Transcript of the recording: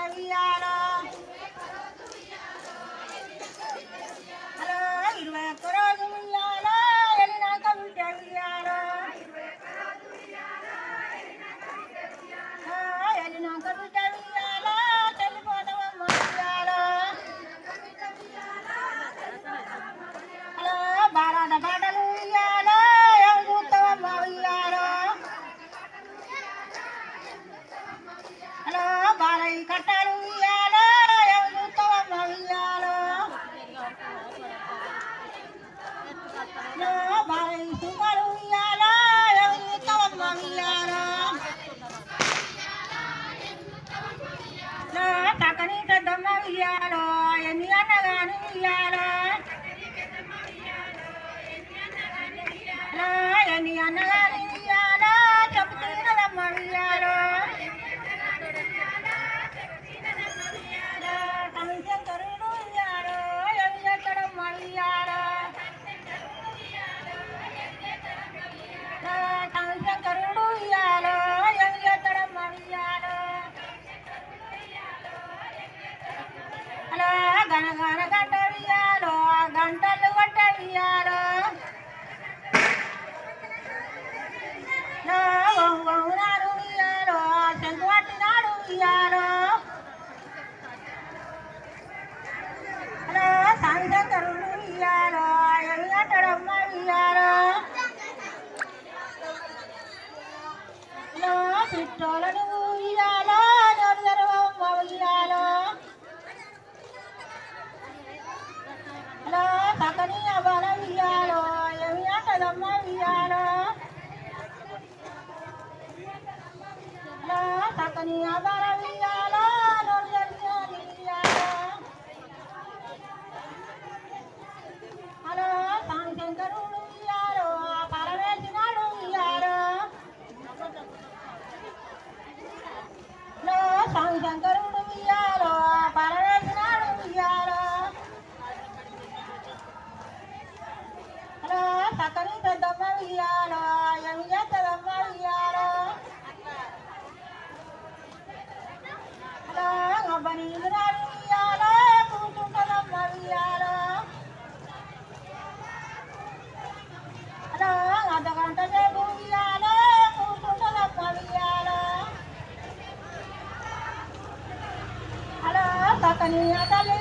ఉయ్యాలో హలో 21 రోజు ఉయ్యాలో ఎలినాక బిడ్డ ఉయ్యాలో ఎలినాక బిడ్డ ఉయ్యాలో చెల్లిపోతావమ్మ ఉయ్యాలో హలో బారాట పాటలు ఉయ్యాలో ఎవరు చూస్తావమ్మ ఉయ్యాలో హలో బాలయ్య కట్టాలు ఉయ్యాలో ఎవరు చూస్తావమ్మ ఉయ్యాలో బాలయ్య సుమారు ఉయ్యాలో ఎవరు చూస్తావమ్మ ఉయ్యాలో తకని పెద్దమ్మ ఉయ్యాలో ఎన్ని అన్నగాని ఉయ్యాలో ఎన్ని అన్నగాని ఉయ్యాలో చెప్తున్నదమ్మ ఉయ్యాలో శంకరుడు ఉయ్యాలో ఎవి ఎక్కడమ్మ ఉయ్యాలో శంకరుడు ఉయ్యాలో ఎవి ఎక్కడమ్మ ఉయ్యాలో హలో గనగన గంట ఉయ్యాలో గంటలు గట్ట ఉయ్యాలో నాడు ఉయ్యాలో శంకు పట్టినాడు ఉయ్యాలో హలో శంకరుడు ఉయ్యాలో ఎవి ఎక్కడమ్మ ఉయ్యాలో హలో పిట్టోలను ఉయ్యాలో నడుదరవమ్మ ఉయ్యాలో హలో సకని అబల ఉయ్యాలో ఎవి అంటదమ్మ ఉయ్యాలో హలో సకని అబల ఉయ్యాలో నడుదరవమ్మ ఉయ్యాలో హలో శంకరుడు ఉయ్యాలో పరమేసినాడు ఉయ్యాలో హలో శంకరుడు ఉయ్యాలో పరమేసినాడు ఉయ్యాలో హలో సకని పెద్దమ్మ ఉయ్యాలో ఎవి చేద్దమ్మ ఉయ్యాలో హలో అబ్బని రాడు ఉయ్యాలో కూర్చుంటదమ్మ ఉయ్యాలో హలో అర్ధగంట సేపు ఉయ్యాలో కూర్చుంటదమ్మ ఉయ్యాలో హలో సకని తల్లి